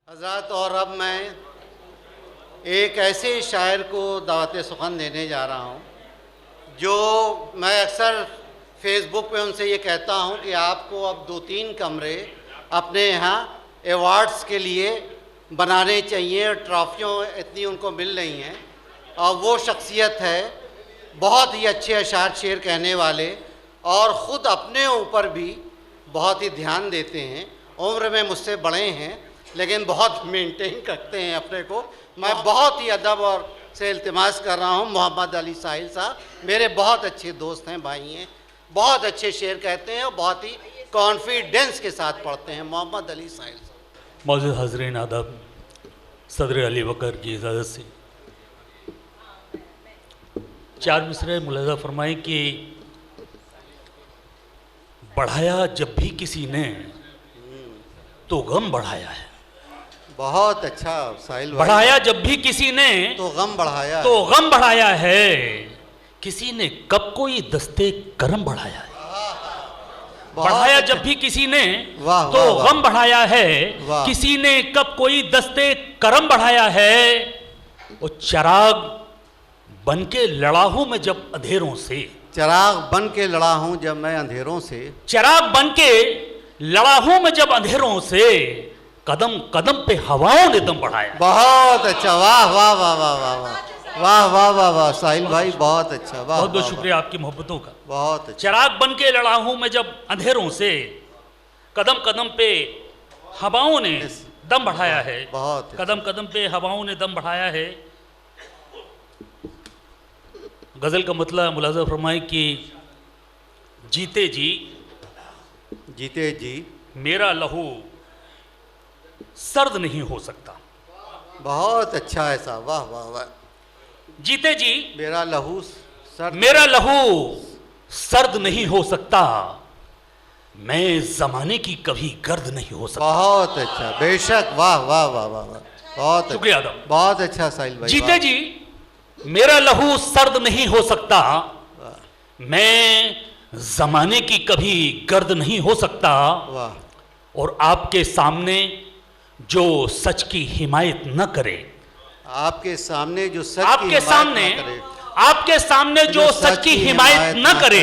हज़रत, और अब मैं एक ऐसे शायर को दावत सुखन देने जा रहा हूँ जो मैं अक्सर फेसबुक पे उनसे ये कहता हूँ कि आपको अब 2-3 कमरे अपने यहाँ एवार्ड्स के लिए बनाने चाहिए। ट्रॉफियों इतनी उनको मिल रही हैं, और वो शख्सियत है बहुत ही अच्छे अशार शेर कहने वाले, और ख़ुद अपने ऊपर भी बहुत ही ध्यान देते हैं। उम्र में मुझसे बड़े हैं लेकिन बहुत मेंटेन करते हैं अपने को। मैं बहुत ही अदब और से इल्तिमास कर रहा हूँ। मोहम्मद अली साहिल साहब मेरे बहुत अच्छे दोस्त हैं, भाई हैं, बहुत अच्छे शेर कहते हैं और बहुत ही कॉन्फिडेंस के साथ पढ़ते हैं। मोहम्मद अली साहिल साहब। मौजूद हाज़रीन आदाब, सदर अली बकर की इजाज़त से 4 मिसरे मुलाज़ा फरमाएं कि बढ़ाया जब भी किसी ने तो गम बढ़ाया है। बहुत अच्छा साहिल भाई। बढ़ाया जब भी किसी ने तो गम बढ़ाया तो गम बढ़ाया है। किसी ने कब कोई दस्ते करम बढ़ाया है। बढ़ाया जब भी किसी ने तो गम बढ़ाया है। किसी ने कब कोई दस्ते करम बढ़ाया है। वो चिराग बन के लड़ा हूं मैं जब अंधेरों से। चिराग बन के लड़ा हूं जब मैं अंधेरों से। चिराग बन के लड़ा हूं मैं जब अंधेरों से। कदम कदम पे हवाओं ने दम बढ़ाया। बहुत अच्छा, वाह वाह वाह वाह वाह वाह वाह वाह वाह वाह साहिल भाई, बहुत अच्छा। वाह, बहुत बहुत शुक्रिया आपकी मोहब्बतों का। बहुत अच्छा। चिराग बन के लड़ा हूं मैं जब अंधेरों से। कदम कदम पे हवाओं ने दम बढ़ाया है। बहुत कदम कदम पे हवाओं ने दम बढ़ाया है। गज़ल का मतलब मुलाज़ा फरमाए कि जीते जी जीते जी मेरा लहू सर्द नहीं हो सकता। बहुत अच्छा है साहब, वाह वाह वाह। जीते जी मेरा लहू सर्द नहीं हो सकता। मैं जमाने की कभी गर्द नहीं हो सकता। बहुत अच्छा, बेशक, वाह वाह वाह वाह वाह, बहुत शुक्रिया आदम। बहुत अच्छा साहिल भाई। जीते जी मेरा लहू सर्द नहीं हो सकता। मैं जमाने की कभी गर्द नहीं हो सकता। वाह। और आपके सामने जो सच की हिमायत न करे। आपके सामने जो सच आपके सामने आपके सामने जो सच की हिमायत न करे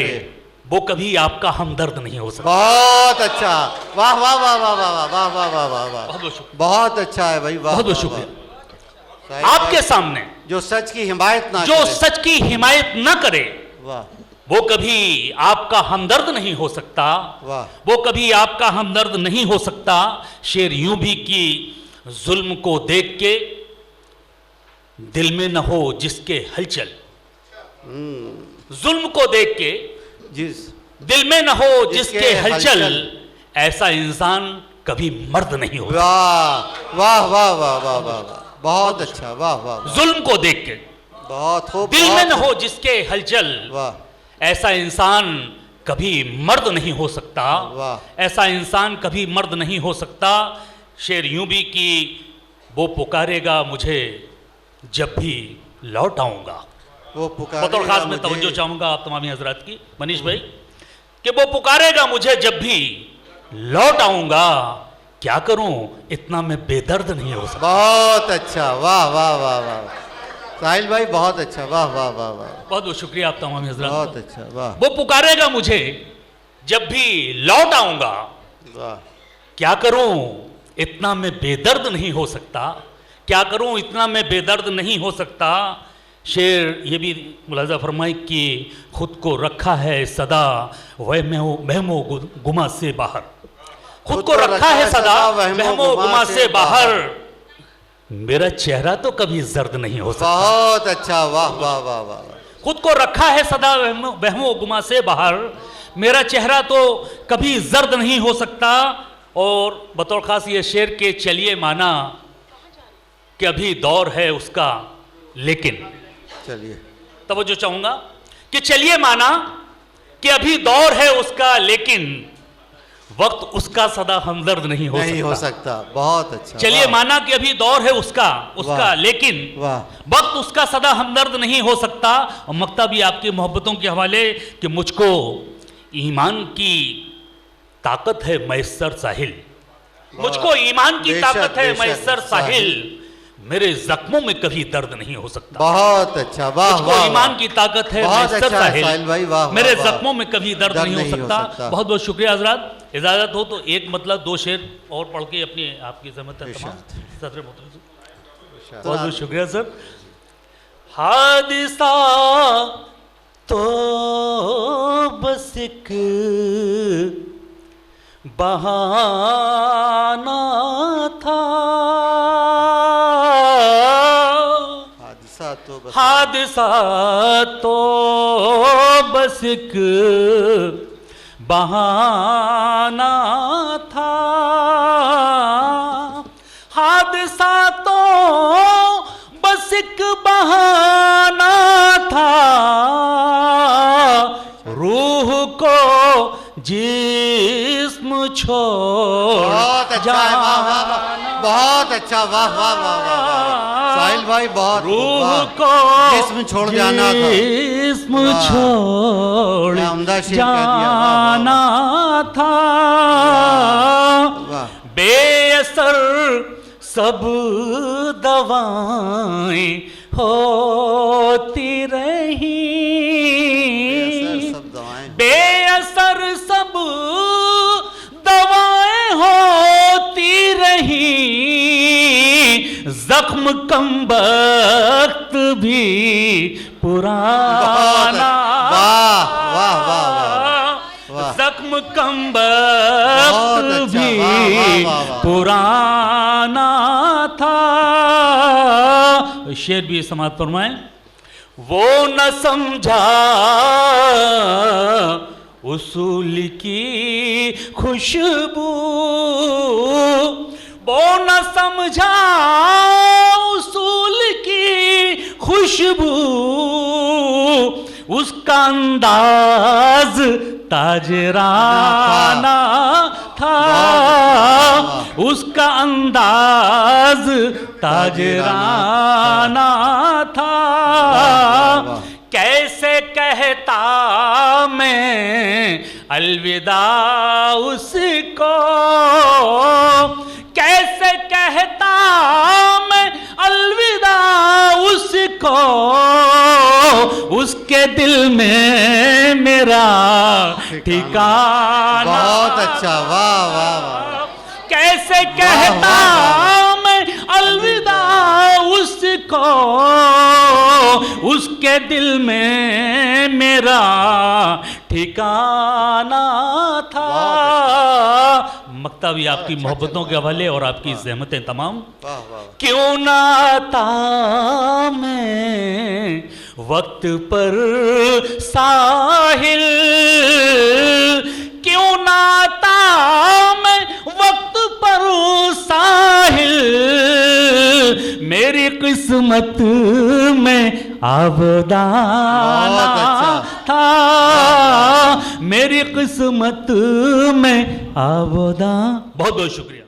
वो कभी आपका हमदर्द नहीं हो सकता। बहुत अच्छा, वाह वाह वाह वाह वाह वाह वाह वाह वाह वाह, बहुत अच्छा है भाई, वाह। बहुत शुक्रिया। आपके सामने जो सच की हिमायत ना जो सच की हिमायत न करे वाह, वो कभी आपका हमदर्द नहीं हो सकता। वाह। वो कभी आपका हमदर्द नहीं हो सकता। शेर यूं भी कि जुल्म को देख के दिल में न हो जिसके हलचल। जुल्म को देख के जिस दिल में न हो जिसके हलचल, ऐसा इंसान कभी मर्द नहीं होता। वाह वाह वाह वाह वाह वाह, बहुत अच्छा, वाह वाह। जुल्म को देख के बहुत खूब। दिल में न हो जिसके हलचल, वाह। ऐसा इंसान कभी मर्द नहीं हो सकता। वाह। ऐसा इंसान कभी मर्द नहीं हो सकता। शेर यूं भी कि वो पुकारेगा मुझे जब भी लौट आऊंगा। वो पुकारेगा बतौर खास में तवज्जो चाहूंगा आप तमामी हजरात की, मनीष भाई, कि वो पुकारेगा मुझे जब भी लौट आऊंगा। क्या करूं इतना मैं बेदर्द नहीं हो सकता। बहुत अच्छा, वाह वाह वाह वाह साहिल भाई, बहुत अच्छा, वाह वाह वाह वाह। बहुत बहुत शुक्रिया आप तमामी हजरात। बहुत अच्छा, वाह। वो पुकारेगा मुझे जब भी लौट आऊंगा। वाह। क्या करूं इतना मैं बेदर्द नहीं हो सकता। क्या करूं इतना मैं बेदर्द नहीं हो सकता। शेर ये भी मुलाज़ा फरमाए कि खुद को रखा है सदा वहमो गुमा से बाहर। खुद को रखा है सदा वहमो गुमा से बाहर। मेरा चेहरा तो कभी जर्द नहीं हो सकता। बहुत अच्छा, वाह वाह वाह वाह। खुद को रखा है सदा वहमो गुमा से बाहर। मेरा चेहरा तो कभी जर्द नहीं हो सकता। और बतौर खास ये शेर के चलिए माना कि अभी दौर है उसका लेकिन। चलिए तवज्जो चाहूंगा कि चलिए माना कि अभी दौर है उसका लेकिन वक्त उसका सदा हमदर्द नहीं हो सकता। बहुत अच्छा। चलिए माना कि अभी दौर है उसका लेकिन वक्त उसका सदा हमदर्द नहीं हो सकता। और मकता भी आपकी मोहब्बतों के हवाले कि मुझको ईमान की ताकत है मैसर साहिल। मुझको ईमान की बेशक, ताकत है, मैं बेशक, सर साहिल, मेरे जख्मों में कभी दर्द नहीं हो सकता। बहुत अच्छा, वाह मुझको वाह ईमान की ताकत है, बहुत मैं सर अच्छा है साहिल, साहिल भाई, वाह मेरे वाह, वाह। जख्मों में कभी दर्द नहीं हो सकता। बहुत बहुत शुक्रिया हजरात। इजाजत हो तो एक मतलब 2 शेर और पढ़ के अपनी आपकी ज़हमत है तमाम सदर मोहतरम। बहुत बहुत शुक्रिया सर। हादिसा तो बस एक बहाना था, हादिसा तो बस एक बहाना था, हादिसा तो बस एक बहाना था, रूह को जिस्म छोड़ बहुत अच्छा है, वाह वाह वाह, बहुत अच्छा, वाह वाह वाह वाह साहिल भाई, बहुत रूह को जिस्म छोड़ जाना था, जिस्म छोड़ उम्दा शेर कह जाना था, बेअसर सब दवाएं होती रही, बेअसर सब दवाएं होती रही, जख्म कम वक्त भी पुराना, वाह वाह वाह, जख्म कम वक्त भी पुराना था। शेर भी समाप्त फरमाए। वो न समझा उसूल की खुशबू, वो न समझा उसूल की खुशबू, उसका अंदाज ताजराना था, उसका अंदाज ताजराना था, कैसे कहता मैं अलविदा उसको, कैसे कहता मैं अलविदा उसको, उसके दिल में मेरा ठिकाना। बहुत अच्छा, वाह वाह वाह, कैसे कहता मैं अलविदा उसको, उसके दिल में मेरा ठिकाना था। मक्ता भी आपकी मोहब्बतों के हवाले और आपकी ज़हमतें तमाम। क्यों ना आता मैं वक्त पर साहिल, क्यों ना आता मैं वक्त पर साहिल, मेरी किस्मत में आबदाना था, मेरी किस्मत में आबदा। बहुत बहुत शुक्रिया।